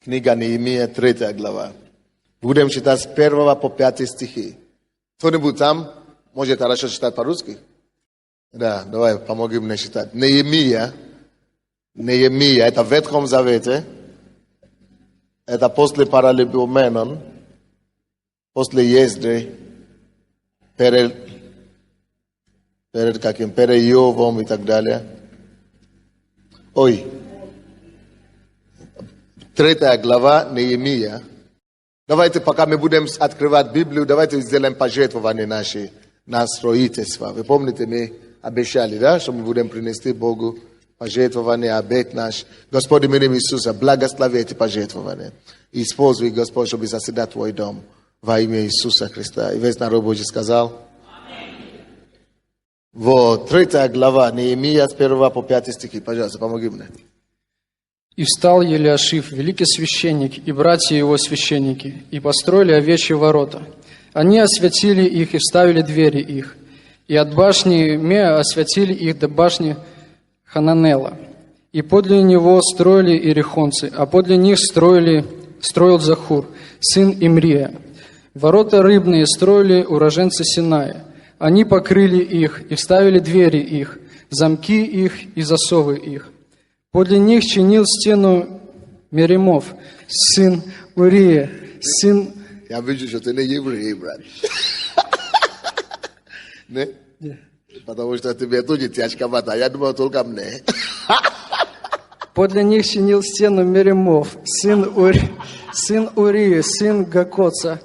Книга Неемия, 3 глава. Будем читать с 1 по 5 стихи. Кто-нибудь там может хорошо читать по-русски? Да, давай, помоги мне читать. Неемия, это в Ветхом Завете, это после Паралипоменон, после Ездры, перед Иовом и так далее. Ой, 3 глава Неемия. Давайте, пока мы будем открывать Библию, давайте сделаем пожертвования наши на строительство. Вы помните, мы обещали, да, что мы будем принести Богу пожертвования, обет наш. Господь, именем Иисуса, благослови эти пожертвования. Используй, Господь, чтобы заседать Твой дом во имя Иисуса Христа. И весь народ Божий сказал. Вот, 3 глава Неемия с 1 по 5 стихи. Пожалуйста, помоги мне. «И встал Елиашив, великий священник, и братья его священники, и построили овечьи ворота. Они освятили их и вставили двери их, и от башни Меа освятили их до башни Хананела. И подле него строили ирихонцы, а подле них строил Захур, сын Имрия. Ворота рыбные строили уроженцы Синая. Они покрыли их и вставили двери их, замки их и засовы их. Подле них чинил стену Меримов, сын Урия, сын...» Я вижу, что ты не еврей, брат. Не? Потому что тебе тоже тяжковато, а я думал только мне. «Подле них чинил стену Меримов, сын Урия, сын Гакоца.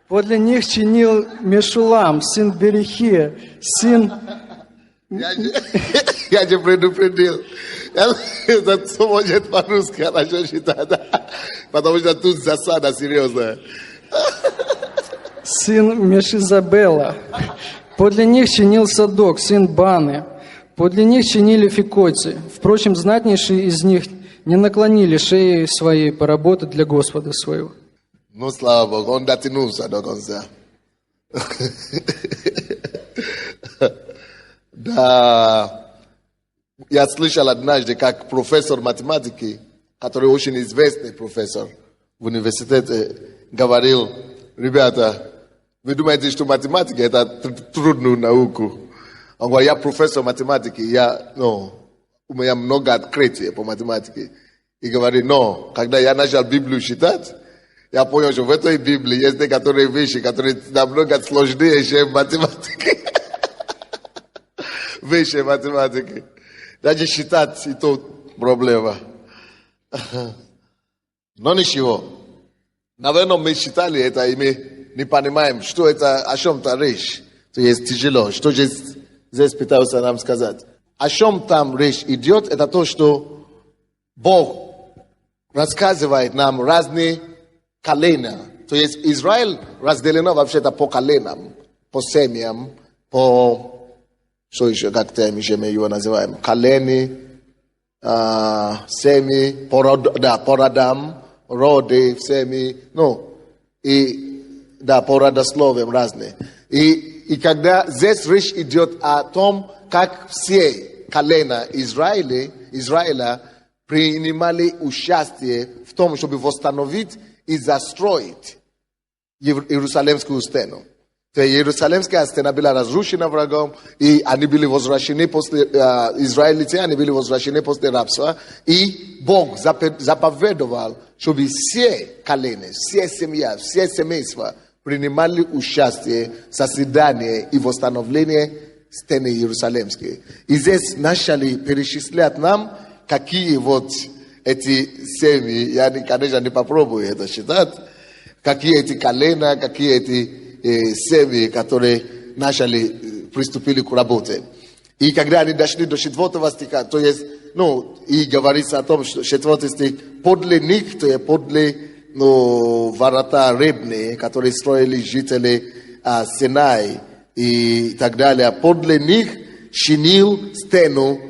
Подле них чинил Мешулам, сын Берехия, сын...» Я же предупредил. Кто может по-русски хорошо читать? Потому что тут засада серьезная. «Сын Мешизабела. Подле них чинил Садок, сын Баны. Подле них чинили фикойцы. Впрочем, знатнейшие из них не наклонили шеи своей поработать для Господа своего». Ну, слава Богу, он дотянулся до конца. Да, я слышал однажды, как профессор математики, который очень известный профессор в университете, говорил: ребята, вы думаете, что математика это трудную науку? Он говорит: я профессор математики, у меня много открытий по математике. И говорит: но, когда я начал Библию читать, я понял, что в этой Библии есть некоторые вещи, которые намного сложнее, чем математика. Высшей математики. Даже считать и то проблема. Но ничего. Наверное, мы считали это, и мы не понимаем, что это, о чем-то речь. То есть тяжело. Что же здесь пытался нам сказать? О чем там речь идет, это то, что Бог рассказывает нам разные колена. То есть Израиль разделено вообще-то по коленам, по семьям, по... Что еще, как мы его называем? Колени, семьи, по родам, роды, семьи, по родословиям разные. И когда здесь речь идет о том, как все колена Израиля принимали участие в том, чтобы восстановить и застроить Иерусалимскую стену. Иерусалимская стена была разрушена врагом, и они были возвращены после, израильтяне, они были возвращены после рабства, и Бог заповедовал, чтобы все колена, все семьи, все семейства принимали участие в созидании и восстановлении стены Иерусалимской. И здесь начали перечислять нам, какие вот эти семьи, я, конечно, не попробую это считать, какие эти колена, какие эти семьи, которые приступили к работе. И когда они дошли до 4 стиха, то есть, и говорится о том, что 4 стих, подле них, то есть подле ворота рыбные, которые строили жители Синай и так далее, подле них чинил стену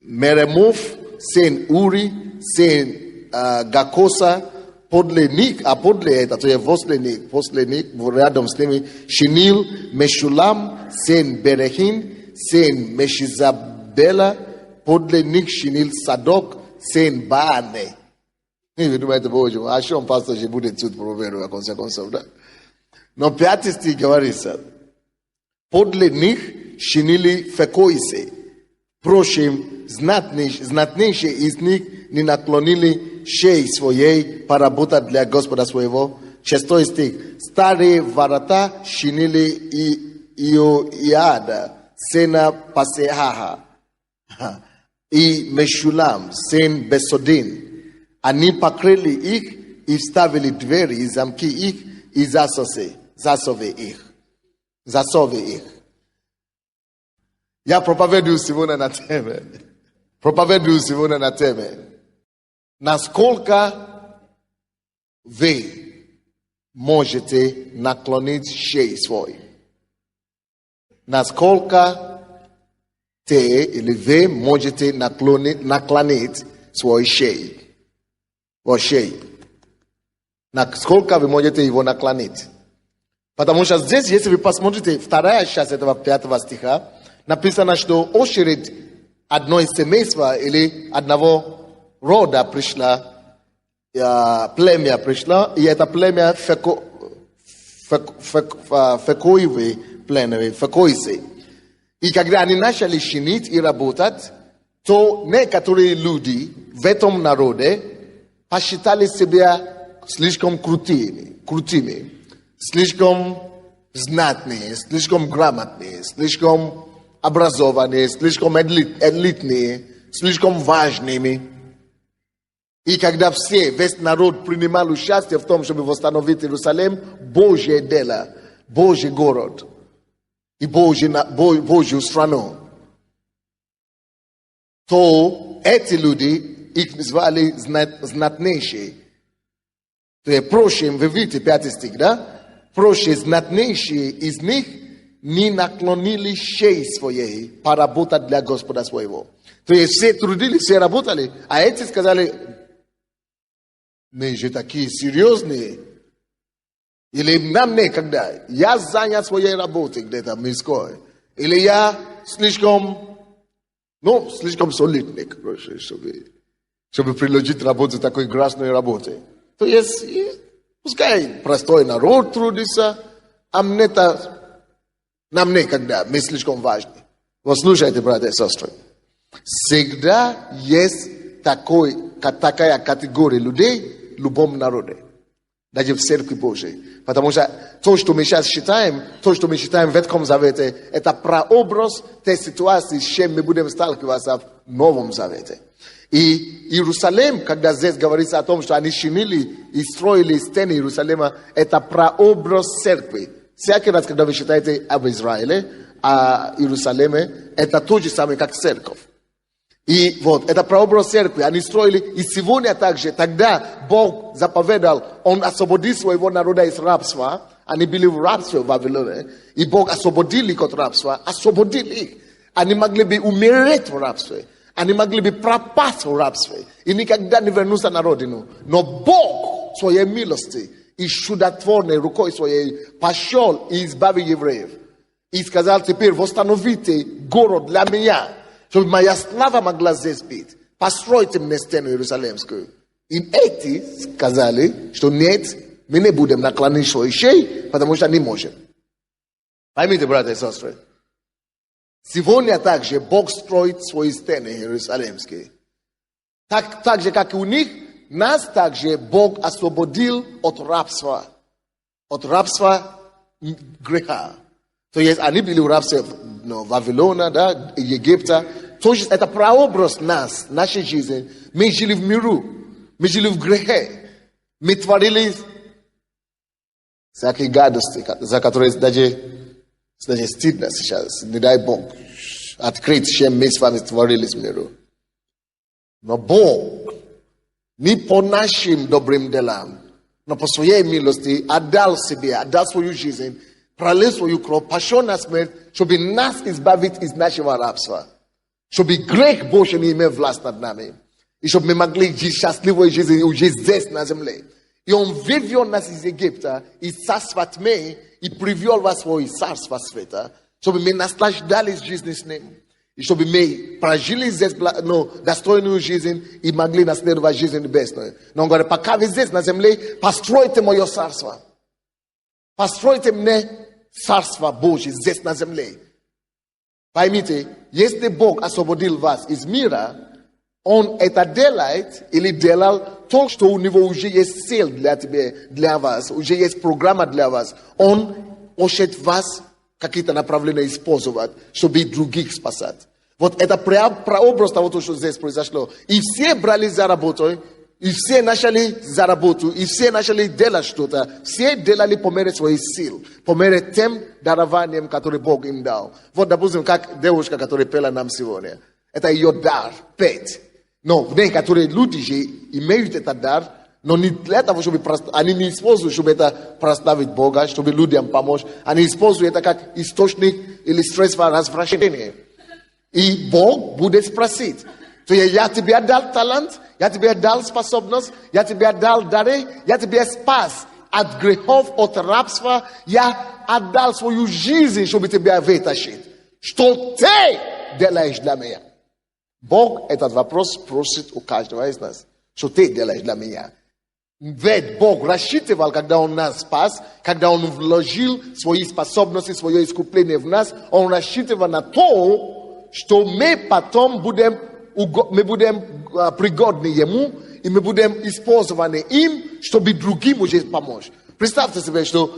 Меремов, сын Ури, сын Гакоса. Подле них, а подле это, то есть после них, рядом с ними, чинил Мешулам, сын Берехин, сын Мешизабела, подле них чинил Садок, sem bane. Hivi думаете, Боже, а что он пастор же будет тут проверу, а конце концов, да? Но 5 стих говорится, подле них чинили фекойсы, впрочем, знатнейшие из них не наклонили шеи своей поработать для Господа своего. 6 стих, старые ворота чинили Иоиада, сына Пасеха, и Мешулам, сын Бесодин. Они покрыли их и вставили двери и замки их и засовы их. Я проповедую сегодня на теме. Насколько вы можете наклонить шеи свой? Насколько ты или вы можете наклонить свой шеи? Насколько вы можете его наклонить? Потому что здесь, если вы посмотрите, вторая часть этого 5 стиха, написано, что очередь одной семейства или одного рода пришла, племя пришло, и это племя фекоевые племя, фекойцы. И когда они начали чинить и работать, то некоторые люди в этом народе посчитали себя слишком крутыми, слишком знатные, слишком грамотные, слишком образованные, слишком элитные, слишком важными. И когда весь народ принимал участие в том, чтобы восстановить Иерусалим, Божье дело, Божий город и Божью страну, то эти люди, их назвали знатнейшие. То есть, впрочем, вы видите 5 стих, да? Впрочем, знатнейшие из них не наклонили шеи своей поработать для Господа своего. То есть, все трудились, все работали, а эти сказали, мы же такие серьезные. Или нам некогда. Я занят своей работой где-то мирской. Или я слишком солидный, короче, чтобы приложить работу такой грязной работы. То есть, пускай простой народ трудится, а нам некогда, мы слишком важны. Вот слушайте, братья и сестры. Всегда есть такая категория людей в любом народе. Даже в Церкви Божией. Потому что то, что мы сейчас считаем, в Ветхом Завете, это прообраз той ситуации, с чем мы будем сталкиваться в Новом Завете. И Иерусалим, когда здесь говорится о том, что они чинили и строили стены Иерусалима, это прообраз Церкви. Всякий раз, когда вы читаете об Израиле, о Иерусалиме, это то же самое, как церковь. И вот, это прообраз церкви. Они строили, и сегодня также, тогда Бог заповедал, Он освободил своего народа из рабства. Они были в рабстве в Вавилоне. И Бог освободил их от рабства, освободил их. Они могли бы умереть в рабстве. Они могли бы пропасть в рабстве. И никогда не вернуться на родину. Но Бог, своей милости и чудотворной рукой своей, пошел и избавил евреев. И сказал, теперь восстановите город для меня, чтобы моя слава могла здесь быть. Постройте мне стену Иерусалимскую. И эти сказали, что нет, мы не будем наклонить свои шеи, потому что не можем. Поймите, братья и сестры. Сегодня также Бог строит свои стены Иерусалимские. Так же, как и у них, нас также Бог освободил от рабства греха. То есть они были в рабстве Вавилона, да, Египта. То есть это прообраз нас, нашей жизни. Мы жили в миру, мы жили в грехе. Мы творили всякие гадости, за которые даже стыдно сейчас. Не дай Бог открыть, чем мы с вами творили в миру. Но Бог не по нашим добрым делам, но по своей милости отдал себе, отдал свою жизнь, пролил свою кровь, пошел на смерть, чтобы нас избавить из нашего рабства. Чтобы грех Божий не имел власть над нами. И чтобы мы могли жить счастливой жизнью уже здесь на земле. И Он вывел нас из Египта, из царства тьмы, и привел вас в свое царство света, чтобы мы наслаждались жизнью с Ним. И чтобы мы прожили здесь, достойную жизнь и могли наследовать жизнь небесную. Но он говорит, пока вы здесь на земле, постройте мое царство. Постройте мне царство Божье здесь на земле. Поймите, если Бог освободил вас из мира, Он это делает или делал то, что у Него уже есть цель для вас, уже есть программа для вас. Он хочет вас какие-то направления использовать, чтобы других спасать. Вот это прообраз того, что здесь произошло. И все брали за работу, и все начали за работу, и все начали делать что-то. Все делали по мере своих сил, по мере тем дарованием, который Бог им дал. Вот, допустим, как девушка, которая пела нам сегодня. Это ее дар, петь. Но некоторые люди же имеют этот дар, но не для того, чтобы они не используют, чтобы это прославить Бога, чтобы людям помочь. Они используют это как источник или средство развращения. И Бог будет спросить. То я тебе дал талант, я тебе дал способность, я тебе дал дары, я тебе спас от грехов, от рабства. Я отдал свою жизнь, чтобы тебя вытащить. Что ты делаешь для меня? Бог этот вопрос просит у каждого из нас. Что ты делаешь для меня? Ведь Бог рассчитывал, когда Он нас спас, когда Он вложил свои способности, свое искупление в нас, Он рассчитывал на то, что мы потом будем пригодны Ему, и мы будем использованы им, чтобы другим уже помочь. Представьте себе, что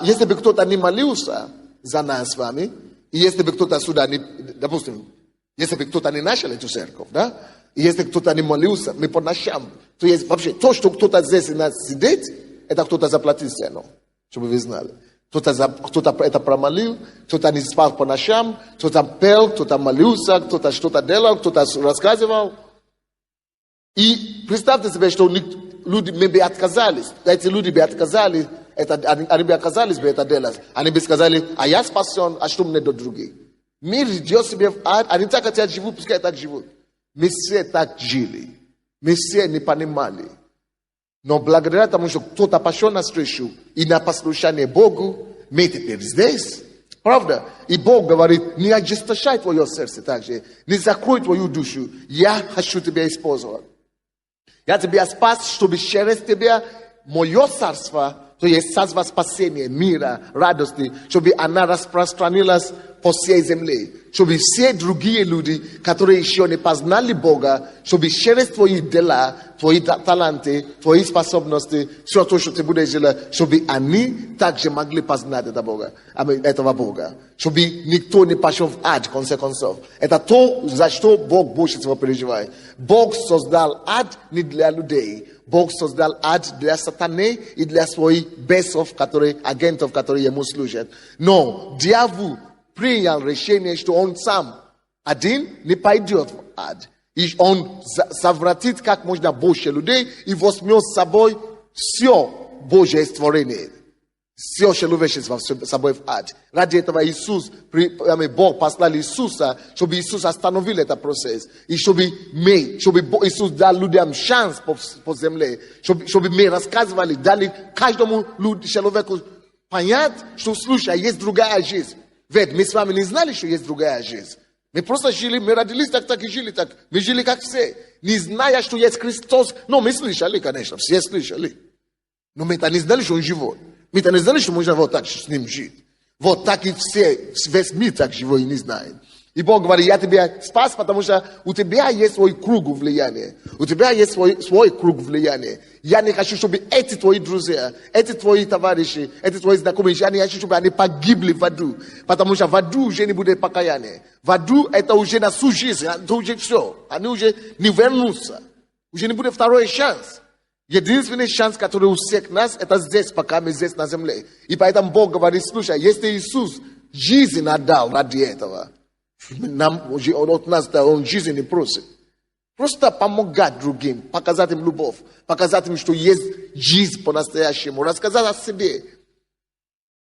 если бы кто-то не молился за нас с вами, и если бы кто-то сюда не, допустим, если бы кто-то не начал эту церковь, да, и если кто-то не молился, мы по ночам, то есть вообще то, что кто-то здесь нас сидит, это кто-то заплатил цену, чтобы вы знали. Кто-то это промолил, кто-то не спал по ночам, кто-то пел, кто-то молился, кто-то что-то делал, кто-то рассказывал. И представьте себе, что люди мы бы отказались, эти люди бы отказались, они бы отказались бы это делать. Они бы сказали, а я спасен, а что мне до других? Мир идет себе в ад, они так хотят живут, пускай так живут. Мы все так жили, мы все не понимали. Но благодаря тому, что кто-то пошел навстречу и на послушание Богу, мы теперь здесь. Правда? И Бог говорит, не ожесточай твое сердце также, не закрой твою душу. Я хочу тебя использовать. Я тебя спас, чтобы через тебя мое царство, то есть царство спасения, мира, радости, чтобы она распространилась по всей земле. Чтобы все другие люди, которые еще не познали Бога, чтобы через твои дела, твои таланты, твои способности, все то, что ты будешь делать, чтобы они также могли познать этого Бога. Чтобы никто не пошел в ад, в конце концов. Это то, за что Бог больше всего переживает. Бог создал ад не для людей. Бог создал ад для сатаны и для своих бесов, агентов, которые ему служат. Но дьявол принял решение, что он сам один не пойдет в ад. И он совратит как можно больше людей и возьмет с собой все Божье творение. Все человечество с собой в ад. Ради этого Бог послал Иисуса, чтобы Иисус остановил этот процесс. И чтобы Иисус дал людям шанс по земле. Чтобы мы рассказывали, дали каждому человеку понять, что слушай, есть другая жизнь. Ведь мы с вами не знали, что есть другая жизнь. Мы просто жили, мы родились так и жили так. Мы жили как все. Не зная, что есть Христос. Но мы слышали, конечно, все слышали. Но мы не знали, что Он живет. Мы не знали, что можно вот так с Ним жить. Вот так и все, весь мир так живет и не знает. И Бог говорит, я тебя спас, потому что у тебя есть свой круг влияния. У тебя есть свой круг влияния. Я не хочу, чтобы эти твои друзья, эти твои товарищи, эти твои знакомые, я не хочу, чтобы они погибли в аду. Потому что в аду уже не будет покаяния. В аду это уже на всю жизнь, это уже все. Они уже не вернутся. Уже не будет второй шанс. Единственный шанс, который у всех нас, это здесь, пока мы здесь на земле. И поэтому Бог говорит, слушай, если Иисус жизнь отдал ради этого, от нас Он жизнь не просит. Просто помогать другим, показать им любовь, показать им, что есть жизнь по-настоящему, рассказать о себе.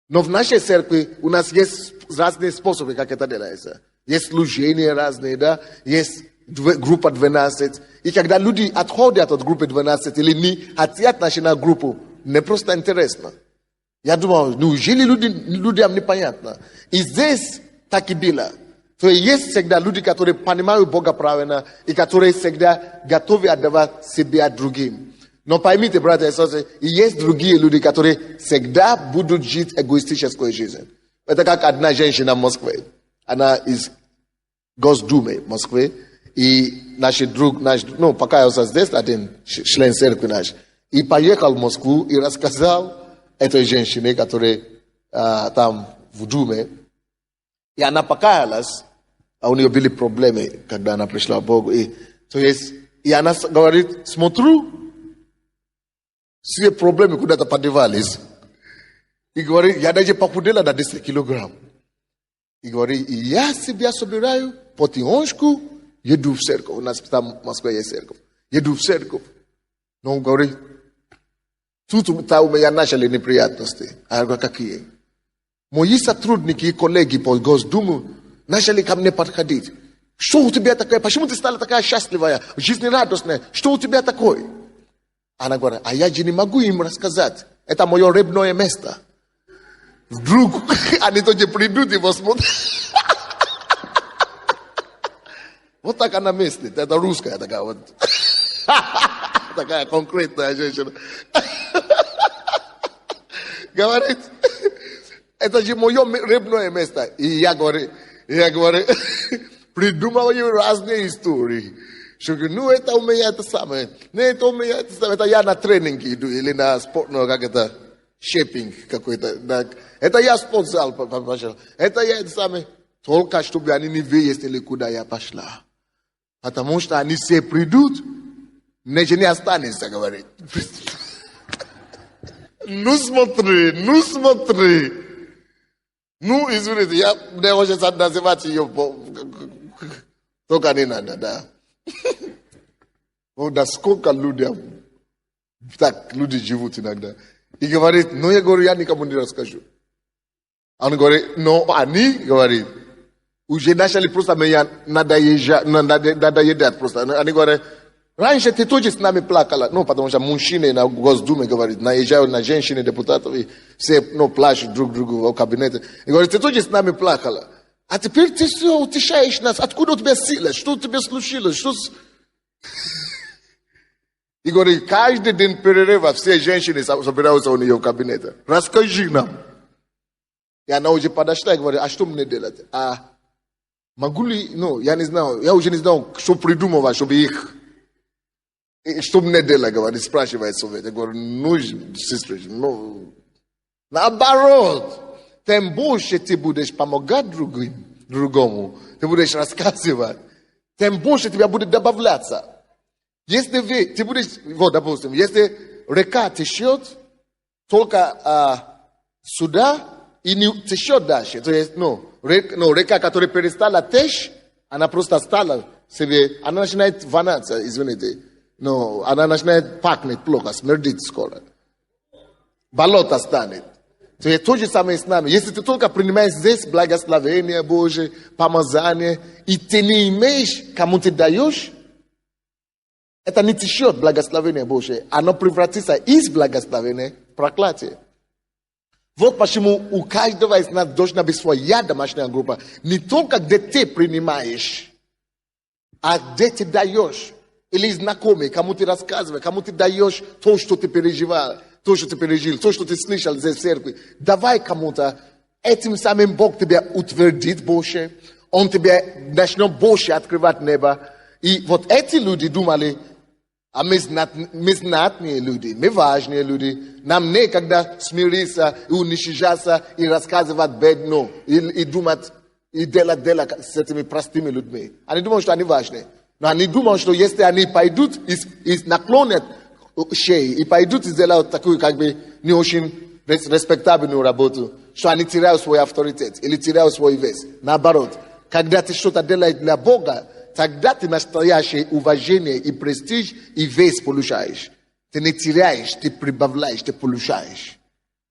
Но в нашей церкви у нас есть разные способы, как это делается. Есть служения разные, да, есть группа 12. И когда люди отходят от группы 12 или не хотят начинать группу, мне просто интересно. Я думал, неужели людям непонятно? И здесь так и было. То есть всегда люди, которые понимают Бога правильно, и которые всегда готовы отдавать себя другим. Но поймите, братья и сестры, есть другие люди, которые всегда будут жить эгоистической жизнью. Это как одна женщина в Москве. Она из Госдумы в Москве. И наш друг, покаялся здесь, один член церкви наш. И поехал в Москву и рассказал этой женщине, которая там в Думе. И она покаялась, а у нее были проблемы, когда она пришла к Богу. И она говорит, смотрю, все проблемы куда-то подевались. И говорит, я даже похудела на 10 килограмм. И говорит, я себя собираю потихонечку, еду в церковь. У нас там в Москве есть церковь. Еду в церковь. Но он говорит, тут у меня начали неприятности. А я говорю, какие? Мои сотрудники и коллеги по Госдуму начали ко мне подходить. Что у тебя такое? Почему ты стала такая счастливая, жизнерадостная? Что у тебя такое? Она говорит, а я же не могу им рассказать. Это мое рыбное место. Вдруг они тоже придут и посмотрят. Вот так она мыслит. Это русская такая вот. Такая конкретная женщина. Говорит, это же мое рыбное место. И я говорю, придумываю разные истории. Что, это у меня это самое. Это у меня это самое. Это я на тренинге иду или на спорт, как это, шейпинг какой-то. Это я спортзал пошел. Это я это самое. Только чтобы они не выяснили, куда я пошла. Потому что они все придут, мне же не останется, говорит. Ну смотри. Ну, извините, мне очень называть ее, только не надо, да. Вот сколько людей, так люди живут иногда. И говорит, я говорю, я никому не расскажу. Он говорит, они, говорит, уже начали просто меня надоедать просто. Они говорят, раньше ты тоже с нами плакала. Потому что мужчины на Госдуме, говорит, наезжают на женщины, депутатов, и все, плачут друг другу в кабинете. И говорит, ты тоже с нами плакала. А теперь ты все утешаешь нас. Откуда у тебя сила? Что у тебя случилось? И говорит, каждый день перерыва все женщины собираются у нее в кабинете. Расскажи нам. И она уже подошла и говорит, а что мне делать? Могу ли, я не знаю, я уже не знаю, что придумывать, чтобы их, что мне делать, говорит, спрашивает совет. Я говорю, сестры, наоборот. Тем больше ты будешь помогать другому, ты будешь рассказывать, тем больше тебя будет добавляться. Если ты будешь, допустим, если река течет только сюда и не течет дальше, то есть, река, которая перестала течь, она просто стала себе, она начинает воняться, извините, она начинает пахнуть плохо, смердить скоро. Болото станет. То есть то же самое с нами. Если ты только принимаешь здесь благословение Божие, помазание, и ты не имеешь, кому ты даешь, это не течет благословение Божие. Оно превратится из благословения в проклятие. Вот почему у каждого из нас должна быть своя домашняя группа. Не только где ты принимаешь, а где ты даешь. Или знакомый, кому ты рассказываешь, кому ты даешь то, что ты переживал. То, что ты пережил, то, что ты слышал здесь в церкви. Давай кому-то, этим самым Бог тебя утвердит больше. Он тебе начнет больше открывать небо. И вот эти люди думали, а мы знатные люди, мы важные люди. Нам некогда смириться и уничижаться, и рассказывать бедно, и думать, и делать с этими простыми людьми. Они думают, что они важные. Но они думают, что если они пойдут и наклонят шеи, и пойдут и сделают такую, не очень респектабельную работу, что они теряют свой авторитет или теряют свой вес. Наоборот, когда ты что-то делаешь для Бога, тогда ты настоящее уважение и престиж, и вес получаешь. Ты не теряешь, ты прибавляешь, ты получаешь.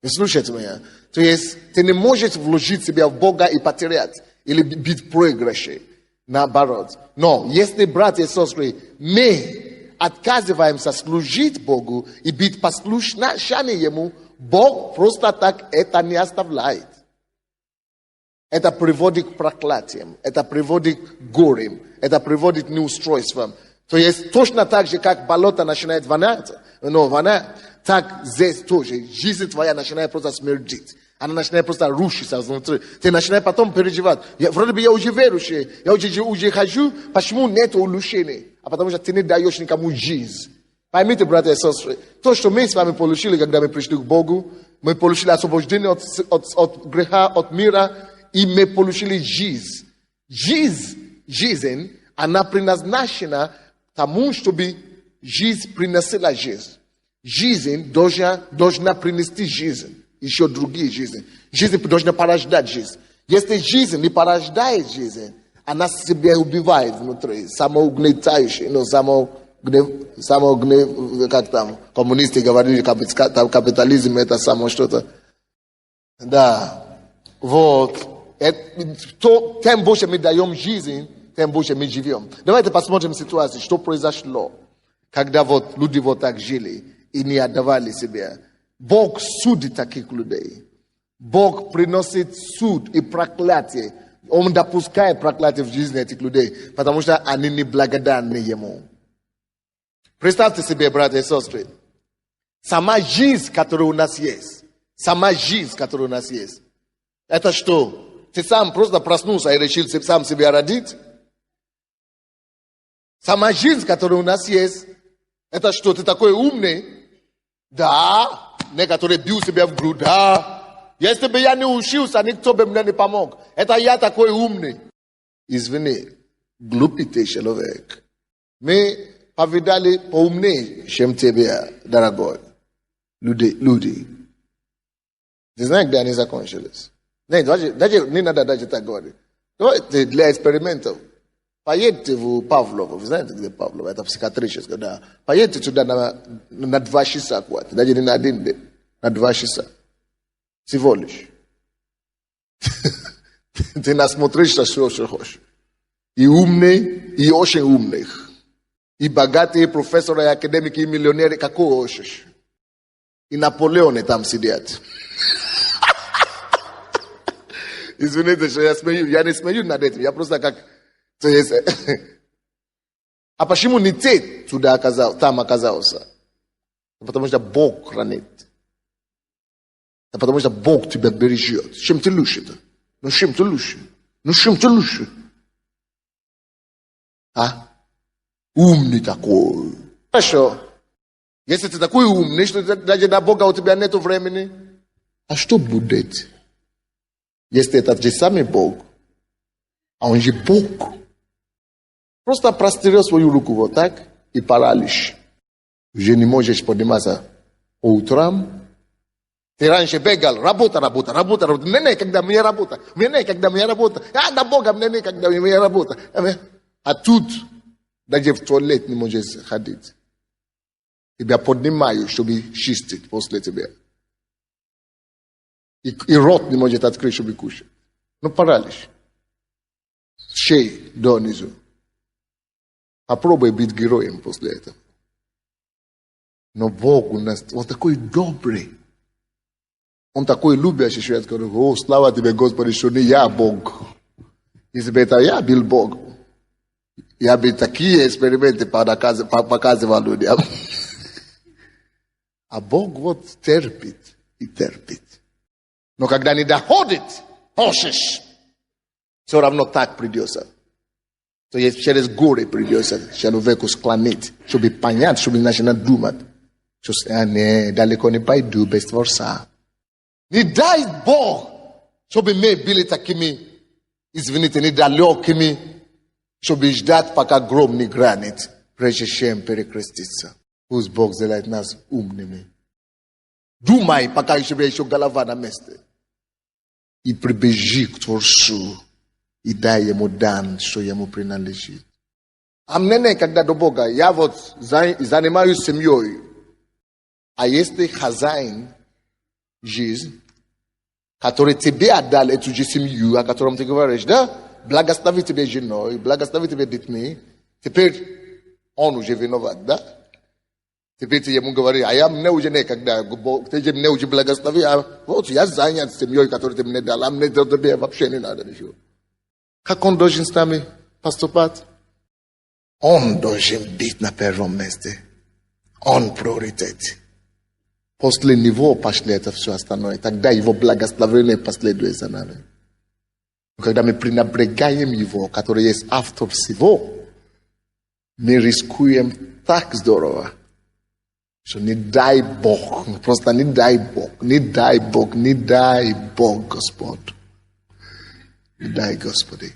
Вы слушаете меня? То есть, ты не можешь вложить себя в Бога и потерять, или быть в проигрыше. Наоборот. Но, если, братья и сестры, мы отказываемся служить Богу и быть послушными Ему, Бог просто так это не оставляет. Это приводит к проклятиям, это приводит к горям, это приводит к неустройствам. То есть точно так же, как болото начинает вонять, так здесь тоже жизнь твоя начинает просто смердить. Она начинает просто рушиться внутри. Ты начинаешь потом переживать. Вроде бы я уже верующий, я уже хожу, почему нет улучшений? А потому что ты не даешь никому жизнь. Поймите, братья и сестры, то, что мы с вами получили, когда мы пришли к Богу, мы получили освобождение от греха, от мира, и мы получили жизнь. Жизнь, она предназначена тому, чтобы жизнь приносила жизнь. Жизнь должна принести жизнь. Еще другие жизни. Жизнь должна порождать жизнь. Если жизнь не порождает жизнь, она себя убивает внутри. Самоугнетающая, как там, коммунисты говорили, капитализм это само что-то. Да. Вот. Тем больше мы даем жизнь, тем больше мы живем. Давайте посмотрим ситуацию, что произошло, когда вот люди вот так жили и не отдавали себя. Бог судит таких людей. Бог приносит суд и проклятие. Он допускает проклятие в жизни этих людей, потому что они не благодарны Ему. Представьте себе, братья и сестры, сама жизнь, которая у нас есть, это что? Ты сам просто проснулся и решил сам себя родить? Сама жизнь, которая у нас есть, это что? Ты такой умный? Да. Некоторые бьют себя в грудь. Да. Если бы я не учился, никто бы мне не помог. Это я такой умный. Извини, глупый ты человек. Мы повидали поумнее, чем тебя, дорогой. Люди. Ты знаешь, где они закончились? Нет, даже не надо даже так говорить. Давайте для экспериментов. Поедьте в Павлово. Вы знаете, где Павлово? Это психиатрическое, да. Поедьте туда на 2 часа. Даже не на 1 день. На 2 часа. Всего лишь. Ты насмотришься, что хочешь. И умный, и очень умных. И богатые профессоры, и академики, и миллионеры, какого хочешь. И Наполеоны там сидят. Извините, что я смею. Я не смею над этим. Я просто как... А почему не ты там оказался? Потому что Бог хранит. Потому что Бог тебя бережет. Чем ты лучше-то? Чем ты лучше? А? Умный такой. Хорошо. Если ты такой умный, что даже на Бога у тебя нет времени, а что будет? Если это же самый Бог, а Он же Бог. Просто простери свою руку вот так и паралич. Уже не можешь подниматься по утрам. Ты раньше бегал, работа. Мне некогда, мне работа. А на Бога мне некогда, мне работа. А тут даже в туалет не можешь ходить. Тебя поднимают, чтобы чистить после тебя. И рот не может открыть, чтобы кушать. Ну, паралич. Шеи донизу. Попробуй быть героем после этого. Но Бог у нас, Он такой добрый. Он такой любящий, что я скажу, о, слава тебе, Господи, что не я Бог. Если бы это я был Бог, я бы такие эксперименты показывал людям. А Бог вот терпит и терпит. Но когда не доходит, хочешь, все равно так придется. То есть через горе придется человеку склонить, чтобы понять, чтобы начинать думать. Что не, далеко не пойду без Творца. Не дай Бог, чтобы мы были такими, извините, недалекими, чтобы ждать, пока гром не гранит, прежде чем перекреститься. Пусть Бог сделает нас умными. Думай, пока еще голова на месте. И прибежи к Творцу. И дай ему дан, что ему принадлежит. А мне, когда до Бога, я вот занимаюсь семьей. А если хозяин жизнь, который тебе отдал эту же семью, о котором ты говоришь, да? Благослови тебе женой, благослови тебе детьми. Теперь он уже виноват, да? Теперь ты ему говоришь, а я мне уже некогда, ты мне уже благослови, а вот я занят семьей, которую ты мне дал, а мне тебе вообще не надо ничего. Как он должен с нами поступать? Он должен быть на первом месте. Он приоритет. После него пошли это все остальное. Тогда его благословение последует за нами. Но когда мы пренебрегаем его, который есть автор всего, мы рискуем так здорово, что не дай Бог, просто не дай Бог, не дай Бог, не дай Бог, Господь. Не дай, Господи.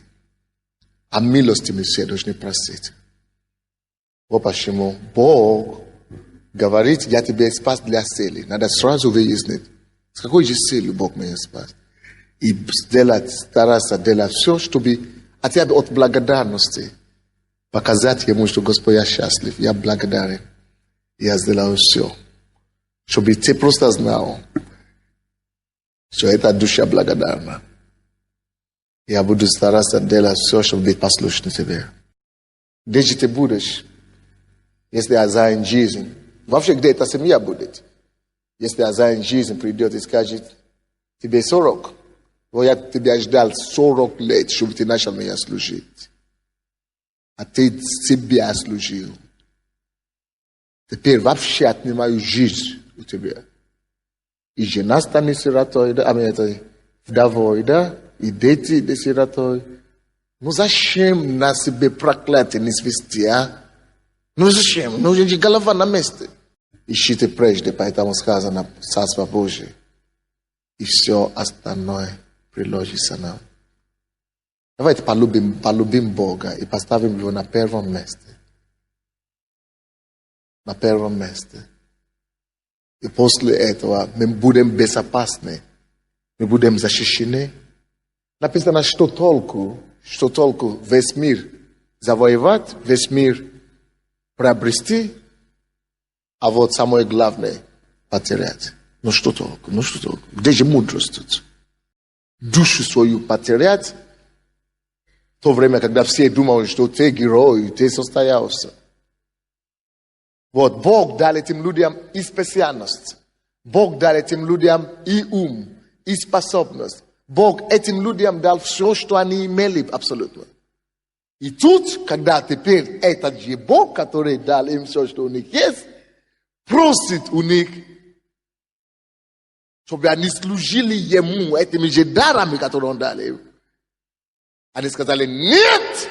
А милости мы все должны просить. Вот почему Бог говорит, я тебя спас для цели. Надо сразу выяснить, с какой же целью Бог меня спас. И стараться делать все, чтобы хотя бы от благодарности показать ему, что Господь, я счастлив, я благодарен. Я сделал все, чтобы ты просто знал, что эта душа благодарна. Я буду стараться делать все, чтобы быть послушным тебе. Где же ты будешь, если хозяин жизни? Вообще, где эта семья будет? Если хозяин жизни придет и скажет, тебе 40. Вот я тебя ждал 40 лет, чтобы ты начал меня служить. А ты себя служил. Теперь вообще отнимаю жизнь у тебя. И жена станет сиротой, да? Вдовой, да? И дети сиротой. Ну зачем на себе проклятие не свести, а? Ну зачем? Ну же голова на месте. Ищите прежде, поэтому сказано Царство Божие. И все остальное приложится нам. Давайте полюбим Бога и поставим его на первом месте. На первом месте. И после этого мы будем безопасны. Мы будем защищены. Написано, что толку весь мир завоевать, весь мир приобрести, а вот самое главное потерять. Ну что толку? Где же мудрость тут? Душу свою потерять, в то время, когда все думали, что ты герой, ты состоялся. Вот Бог дал этим людям и специальность. Бог дал этим людям и ум, и способность. Бог этим людям дал все, что они имели абсолютно. И тут, когда теперь этот же Бог, который дал им все, что у них есть, просит у них, чтобы они служили ему этими же дарами, которые он дал им. Они сказали, нет,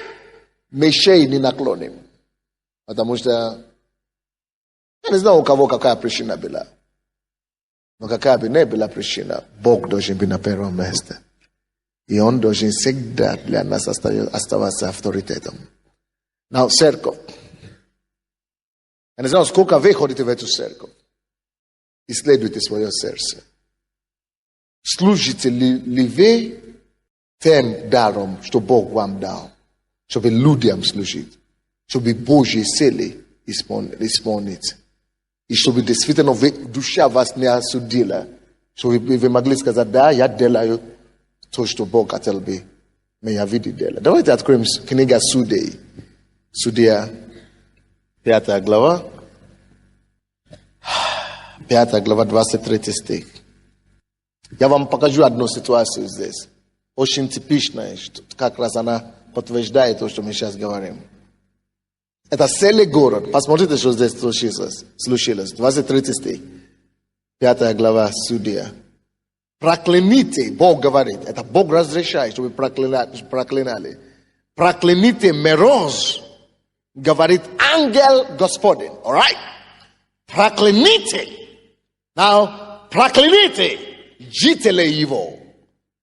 мы шеи не наклоним. Потому что я не знаю, у кого какая причина была. Но какая бы ни была причина, Бог должен быть на первом месте. И Он должен всегда для нас оставаться авторитетом. Но церковь. Я не знаю, сколько вы ходите в эту церковь. Исследуйте свое сердце. Служите ли вы тем даром, что Бог вам дал? Чтобы людям служить. Чтобы Божьи цели исполнить. И чтобы действительно душа вас не осудила. Чтобы вы могли сказать, да, я делаю то, что Бог хотел бы меня видеть делать. Давайте откроем книга Судей. Судья, 5 глава. 5 глава, 23 стих. Я вам покажу одну ситуацию здесь. Очень типичная, как раз она подтверждает то, что мы сейчас говорим. Это целый город. Посмотрите, что здесь случилось. 23 стих. 5 глава Судья. Прокляните, Бог говорит. Это Бог разрешает, чтобы проклинали. Прокляните Мероз, говорит ангел Господень. Alright? Прокляните. Now, прокляните жителей его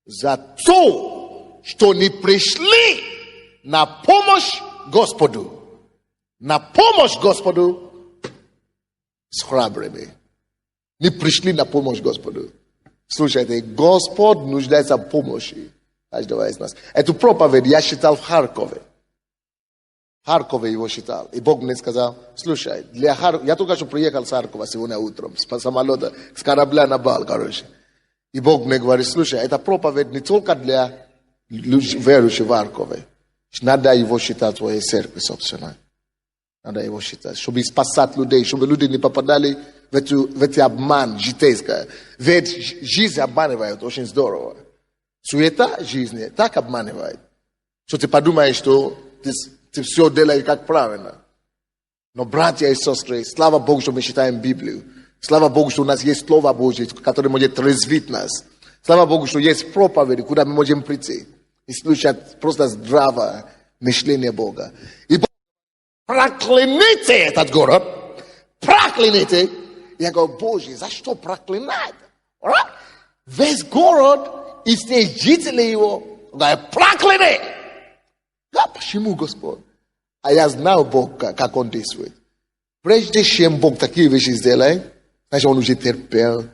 за то, что не пришли на помощь Господу. На помощь Господу с храбрыми. Не пришли на помощь Господу. Слушайте, Господь нуждается в помощи каждого из нас. Эту проповедь я читал в Харькове. В Харькове его читал. И Бог мне сказал, слушай, я только что приехал с Харькова сегодня утром, с самолета, с корабля на бал, короче. И Бог мне говорит, слушай, это проповедь не только для верующих в Харькове. Надо его читать в твоей церкви, собственно. Надо его считать. Чтобы спасать людей, чтобы люди не попадали в эти обман житейский. Ведь жизнь обманывает очень здорово. Суета жизни так обманывает, что ты подумаешь, что ты все делаешь как правильно. Но, братья и сестры, слава Богу, что мы читаем Библию. Слава Богу, что у нас есть Слово Божье, которое может трезвить нас. Слава Богу, что есть проповеди, куда мы можем прийти и слушать просто здравое мышление Бога. И прокляните этот город, прокляните. Я говорю, Боже, за что проклинать? Весь город и все жители его, говорят, прокляни. Да, почему, Господь? А я знал Бога, как Он действует. Прежде чем Бог такие вещи сделает, значит, Он уже терпел.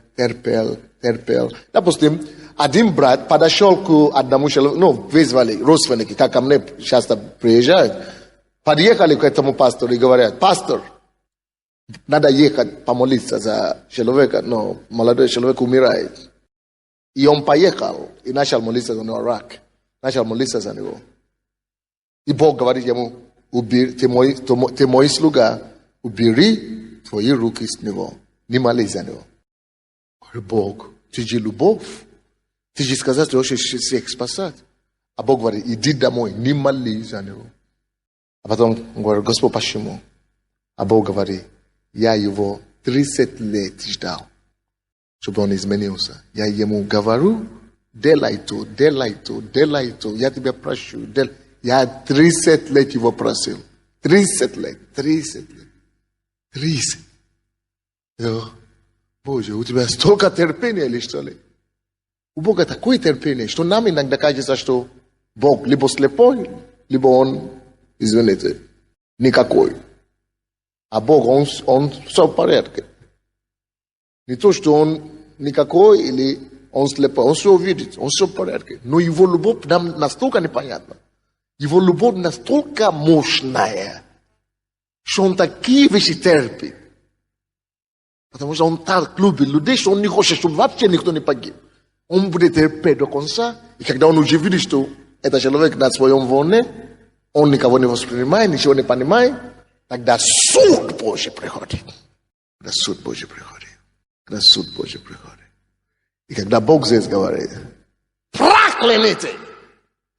Допустим, один брат подошел к одному человеку, вызвали родственники, как ко мне часто приезжают, подъехали к этому пастору и говорят, пастор, надо ехать помолиться за человека, но молодой человек умирает. И он поехал и начал молиться за него, рак, начал молиться за него. И Бог говорит ему, ты мой слуга, убери твои руки с него, не молись за него. Бог, ты же любовь. Ты же сказал, что хочешь всех спасать. А Бог говорит, иди домой, не молись за него. А потом он говорит, Господь, почему? А Бог говорит, я его 30 лет ждал, чтобы он изменился. Я ему говорю, делай то, я тебя прошу. Я 30 лет его просил. 30 лет. Боже, у тебя столько терпения или что ли? У Бога такое терпение, что нам иногда кажется, что Бог либо слепой, либо Он, извините, никакой. А Бог, он все в порядке. Не то, что Он никакой или Он слепой, Он все видит, Он все в порядке. Но Его любовь нам настолько непонятна. Его любовь настолько мощная, что Он такие вещи терпит. Потому что Он так любит людей, что Он не хочет, чтобы вообще никто не погиб. Он будет терпеть до конца. И когда Он уже видит, что этот человек на своем волне, он никого не воспринимает, ничего не понимает, тогда суд Божий приходит. И когда Бог здесь говорит, прокляните!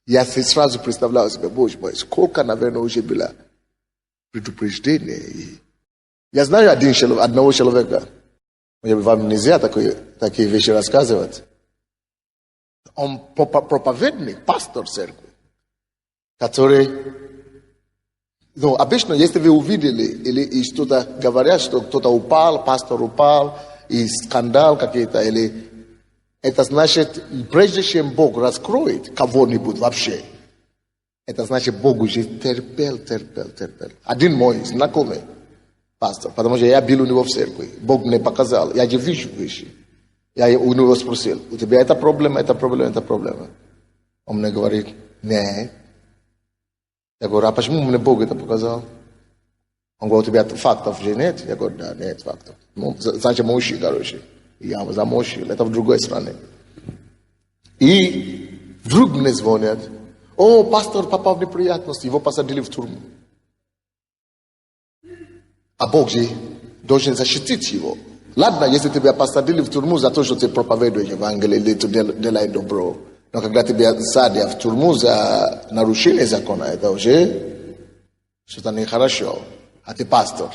Я сразу представлял себе, Боже мой, сколько, наверное, уже было предупреждений. Я знаю одного человека, вам нельзя такие вещи рассказывать. Он проповедник, пастор церкви, который, обычно, если вы увидели или что-то говорят, что кто-то упал, пастор упал, и скандал какие-то, или это значит, прежде чем Бог раскроет кого-нибудь вообще, это значит, Бог уже терпел. Один мой знакомый пастор, потому что я был у него в церкви, Бог мне показал, я же вижу вещи. Я у него спросил, у тебя это проблема? Он мне говорит, нет. Я говорю, а почему мне Бог это показал? Он говорит, у тебя фактов же нет? Я говорю, да, нет фактов. Значит, мощи, короче. Я замощил, это в другой стране. И вдруг мне звонят, пастор попал в неприятности, его посадили в тюрьму. А Бог же должен защитить его. Ладно, если тебя посадили в тюрьму за то, что ты проповедуешь Евангелие, или ты делаешь добро. Но когда тебя садят в тюрьму за нарушение закона, это уже что-то нехорошо. А ты пастор.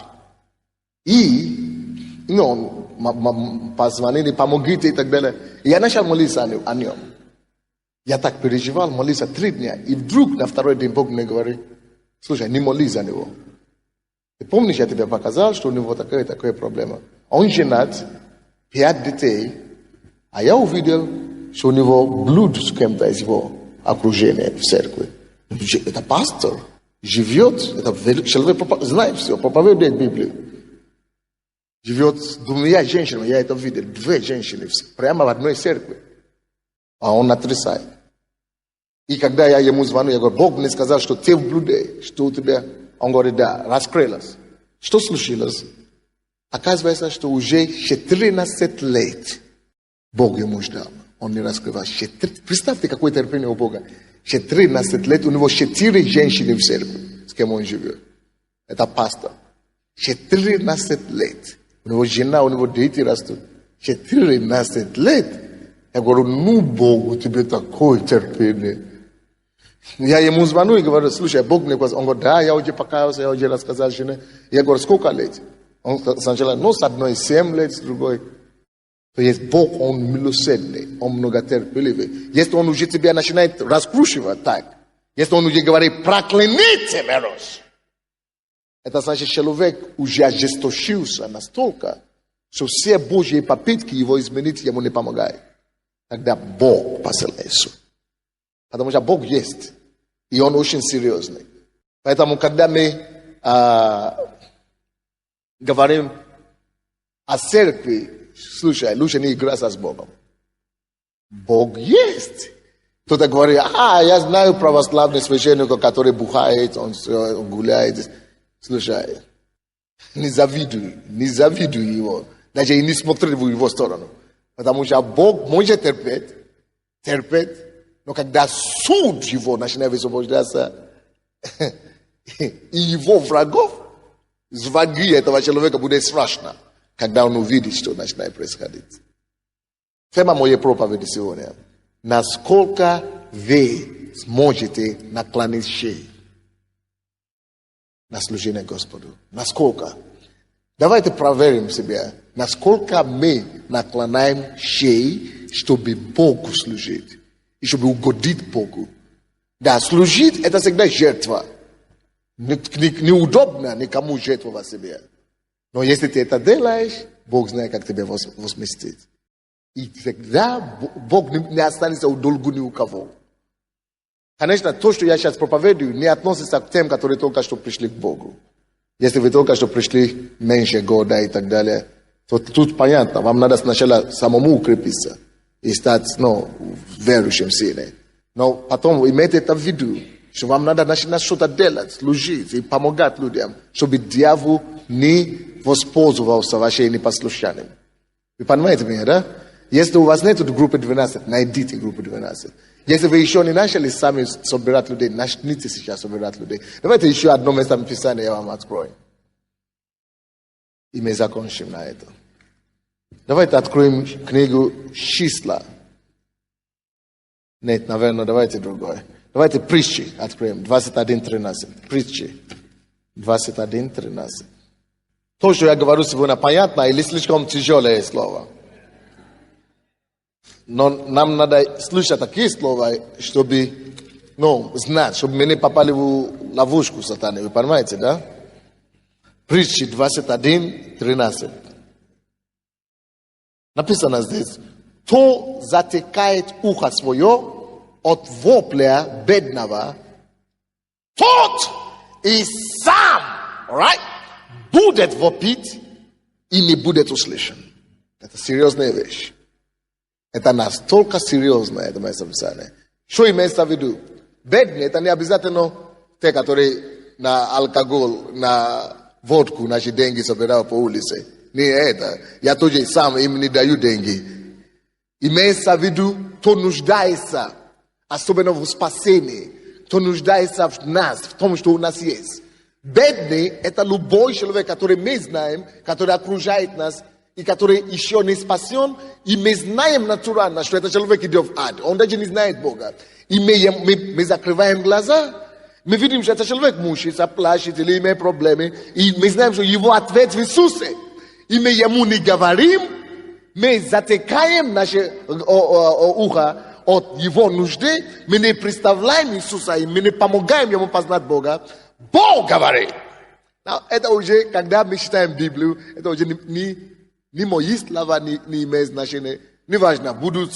И, позвонили, помогите и так далее. И я начал молиться о нем. Я так переживал, молился 3 дня. И вдруг на второй день Бог мне говорит, слушай, не молись за него. Ты помнишь, я тебе показал, что у него такая проблема. Он женат, 5 детей, а я увидел, что у него блуд с кем-то из его окружения в церкви. Это пастор, живет, это человек знает все, проповедует Библию. Живет с 2 женщинами, я это видел, 2 женщины, прямо в одной церкви. А он отрицает. И когда я ему звоню, я говорю, Бог мне сказал, что ты в блуде, что у тебя... Он говорит, да, раскрылось. Что случилось? Оказывается, что уже 14 лет Бог ему ждал. Он не раскрывал. Представьте, какое терпение у Бога. 14 лет, у него 4 женщины в церкви, с кем он живет. это пастор. 14 лет. У него жена, у него дети растут. 14 лет. Я говорю, ну, Бог, у тебя такое терпение. Я ему звоню и говорю, слушай, Бог мне говорит, он говорит, да, я уже покаялся, я уже рассказал жене. Я говорю, сколько лет? Он сначала, ну, с одной 7 лет, с другой. То есть Бог, Он милосердный, Он многотерпеливый. Если Он уже тебя начинает раскручивать так, если Он уже говорит, прокляните мирос, это значит, человек уже ожесточился настолько, что все Божьи попытки его изменить ему не помогают. Тогда Бог посылает суд. Потому что Бог есть. И Он очень серьезный. Поэтому, когда мы говорим о церкви, слушай, лучше не играться с Богом. Бог есть. Кто-то говорит, я знаю православный священника, который бухает, он гуляет. Слушай, не завидуй его. Даже и не смотри в его сторону. Потому что Бог может терпеть, но когда суд его начинает высвобождаться, и его врагов, враги этого человека будет страшно, когда он увидит, что начинает происходить. Тема моей проповеди сегодня. Насколько вы сможете наклонить шею на служение Господу? Насколько? Давайте проверим себя. Насколько мы наклоняем шею, чтобы Богу служить. И чтобы угодить Богу. Да, служить это всегда жертва. Неудобно никому жертвовать себе. Но если ты это делаешь, Бог знает, как тебя возместить. И тогда Бог не останется в долгу ни у кого. Конечно, то, что я сейчас проповедую, не относится к тем, которые только что пришли к Богу. Если вы только что пришли меньше года и так далее, то тут понятно, вам надо сначала самому укрепиться и стать, верующим сильным. Но потом имейте это в виду, что вам надо начинать что-то делать, служить и помогать людям, чтобы дьявол не воспользовался вашей непослушанием. Вы понимаете меня, да? Если у вас нет группы 12, найдите группу 12. Если вы еще не начали сами собирать людей, начните сейчас собирать людей. Давайте еще одно место Писания я вам открою. И мы закончим на этом. Давайте откроем книгу Числа. Нет, наверное, давайте другое. Давайте Притчи откроем. 21:13. Притчи. 21:13. То, что я говорю сегодня, понятно или слишком тяжелое слово? Но нам надо слышать такие слова, чтобы, знать, чтобы мы не попали в ловушку сатаны. Вы понимаете, да? Притчи 21:13. Написано здесь. Кто затыкает ухо свое от вопля бедного, тот и сам, будет вопить и не будет услышан. Это серьезная вещь. Это настолько серьезно, это место Писания. Что имеется в виду? Бедные, это не обязательно те, которые на алкоголь, на водку, наши деньги собирают по улице. Не это. Я тоже сам им не даю деньги. Имеется в виду, кто нуждается, особенно в спасении, кто нуждается в нас, в том, что у нас есть. Бедный – это любой человек, который мы знаем, который окружает нас, и который еще не спасен, и мы знаем натурально, что этот человек идет в ад. Он даже не знает Бога. И мы закрываем глаза, мы видим, что этот человек мучается, плачет или имеет проблемы, и мы знаем, что его ответ в Иисусе. И мы ему не говорим, мы затыкаем наше ухо от его нужды, мы не представляем Иисуса, и мы не помогаем ему познать Бога. Бог говорит. Это уже, когда мы читаем Библию, это уже не мои слова не имеют значения. Неважно, будут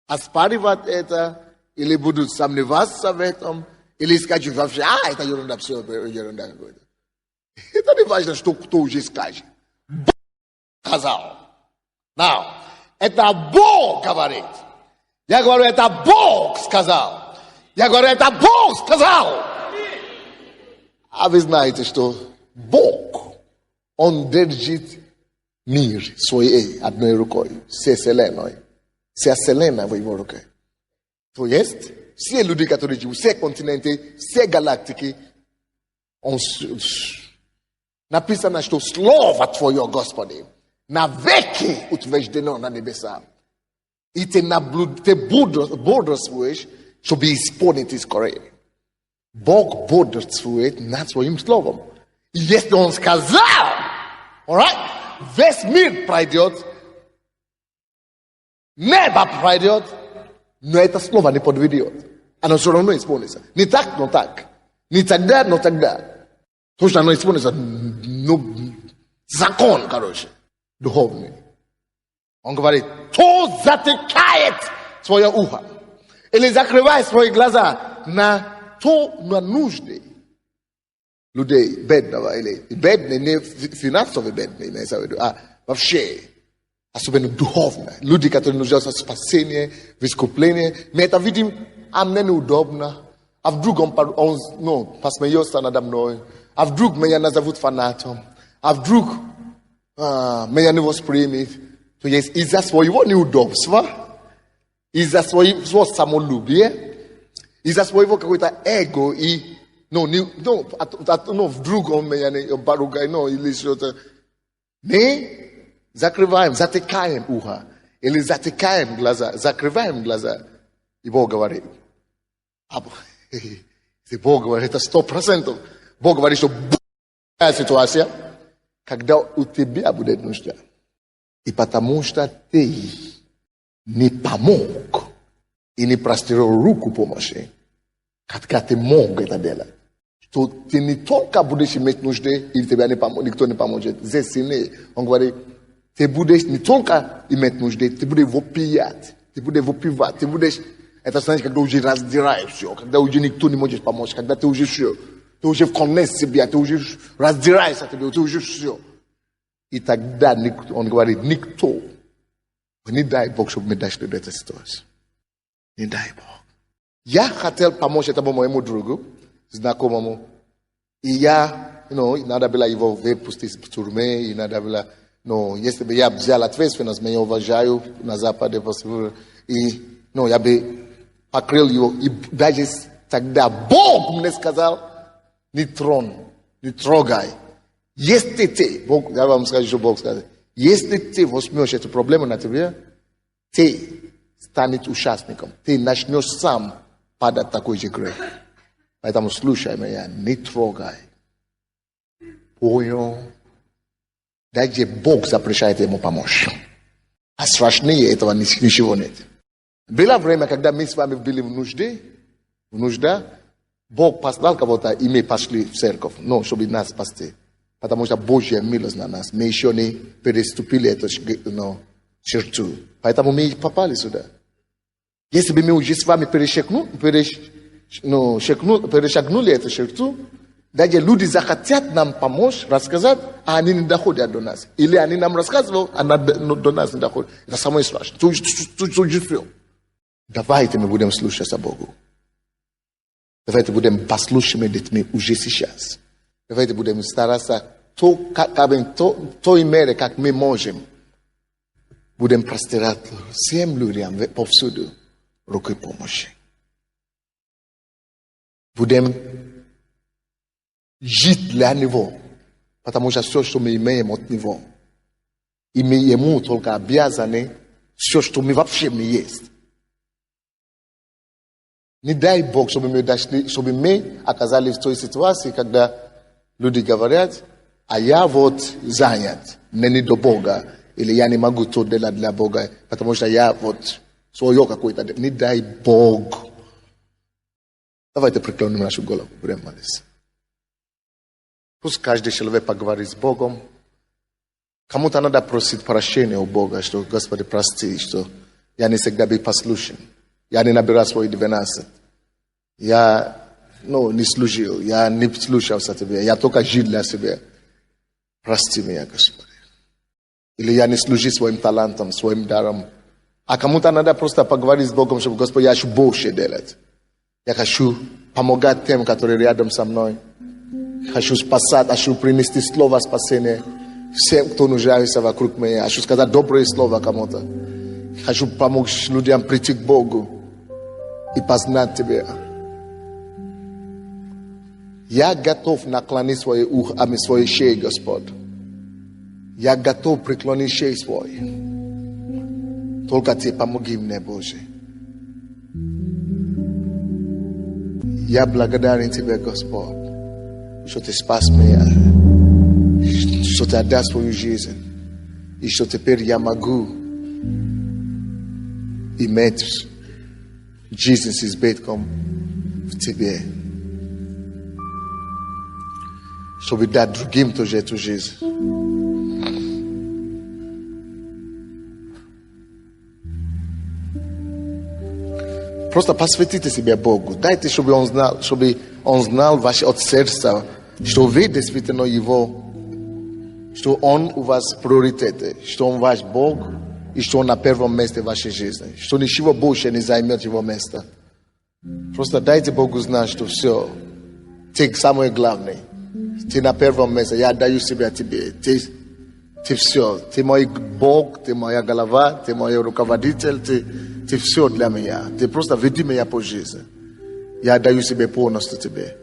оспаривать это, или будут сомневаться в этом, или скажут вообще, это ерунда, все ерунда какой-то. Это не важно, что кто уже скажет. Бог сказал. Это Бог говорит. Я говорю, это Бог сказал. Я говорю, это Бог сказал. А вы знаете, что Бог, Он держит мир своей одной рукой, вся вселенная в его руке. То есть, все люди, которые живут, все континенты, все галактики, Napisane, što slova Твоего, Господи, навеки утверждено на небеса. И те бодрствуешь, чтобы исполнить и скорее. Бог бодрствует над своим словом. И если Он сказал, alright, весь мир пройдет, небо пройдет, но это слово не подведет. Оно все равно исполнится. Не так, но так. Не тогда, но тогда. То, что оно исполнится, ну, закон, короче, духовный. Он говорит, кто затыкает свое ухо или закрывает свои глаза на нужды людей бедного или бедный, не финансово бедный, имеется в виду, а вообще, особенно духовно. Люди, которые нуждаются в спасении, в искуплении. Мы это видим, а мне неудобно. А вдруг он посмеется надо мной. А вдруг меня назовут фанатом. А вдруг меня не воспримет. То есть из-за своего неудобства, из-за своего самолюбия, из-за своего какой-то эго и вдруг он меня не поругает, или что-то. Мы закрываем, затыкаем ухо или затыкаем глаза, закрываем глаза. И Бог говорит. Если Бог говорит, это 100%. Бог говорит, что будет ситуация, когда у тебя будет нужда. И потому что ты не помог и не простирал руку помощи, когда ты мог это делать, что ты не только будешь иметь нужды, и тебя никто не поможет. Здесь сильнее. Он говорит, ты будешь не только иметь нужды, ты будешь вопиять, ты будешь вопивать, ты будешь... Это значит, когда уже раздираешь все, когда уже никто не может помочь, когда ты уже все, ты уже вконешь себя, ты уже раздираешь от тебя, ты уже все. И тогда он говорит, никто, не дай Бог, чтобы мы дошли до этой ситуации. Не дай Бог. Я хотел помочь этому моему другу, знакомому, и надо было его выпустить в тюрьме, и надо было, если бы я взял ответственность, меня уважаю на Западе, и, я бы покрыл его, и даже тогда Бог мне сказал, не трогай. Если ты, Бог, я вам скажу, что Бог сказал, если ты возьмешь эту проблему на тебе, ты станешь участником, ты начнешь сам падать в такой же грех. Поэтому слушай меня, не трогай. Понял? Даже Бог запрещает ему помочь. А страшнее этого ничего нет. Было время, когда мы с вами были в нужде, Бог послал кого-то, и мы пошли в церковь, чтобы нас спасти. Потому что Божья милость на нас. Мы еще не переступили эту черту. Поэтому мы попали сюда. Если бы мы уже с вами перешагнули эту черту, даже люди захотят нам помочь, рассказать, а они не доходят до нас. Или они нам рассказывают, а до нас не доходят. Это самое страшное. Давайте мы будем слушаться Богу. Давайте будем послушными детьми уже сейчас. Давайте будем стараться той мере, как мы можем. Будем простирать всем людям повсюду руки помощи. Будем жить для Него, потому что все, что мы имеем от Него, и мы Ему только обязаны все, что мы вообще не есть. Не дай Бог, чтобы мы оказались в той ситуации, когда люди говорят, а я занят, мне не до Бога, или я не могу то делать для Бога, потому что я свое какое-то. Не дай Бог. Давайте преклоним нашу голову, будем молиться. Пусть каждый человек поговорит с Богом. Кому-то надо просить прощения у Бога, что, Господи, прости, что я не всегда был послушен. Я не набирал свои 12. Я не служил, я не слушался Тебе, я только жил для себя. Прости меня, Господи. Или я не служил своим талантом, своим даром. А кому-то надо просто поговорить с Богом, чтобы, Господи, я хочу больше делать. Я хочу помогать тем, которые рядом со мной. Хочу спасать, хочу принести слово спасения всем, кто нуждается вокруг меня. Хочу сказать добрые слова кому-то. Хочу помочь людям прийти к Богу и познать Тебя. Я готов наклонить свое ухо, свою шею, Господь. Я готов преклонить шею свою. Только Ты помоги мне, Боже. Я благодарен Тебе, Господь, что Ты спас меня, что Ты отдал свою жизнь, и что теперь я могу иметь жизнь с избытком в Тебе, чтобы дать другим тоже эту жизнь. Просто посвятите себя Богу. Дайте, чтобы Он знал ваше от сердца, что вы действительно Его, что Он у вас приоритет, что Он ваш Бог, и что Он на первом месте в вашей жизни, что ничего больше не займет Его место. Просто дайте Богу знать, что все, Ты самое главное, Ты на первом месте, я отдаю себя Тебе, Ты все, Ты мой Бог, Ты моя голова, Ты мой руководитель, Ты все для меня, Ты просто веди меня по жизни, я отдаю себя полностью Тебе.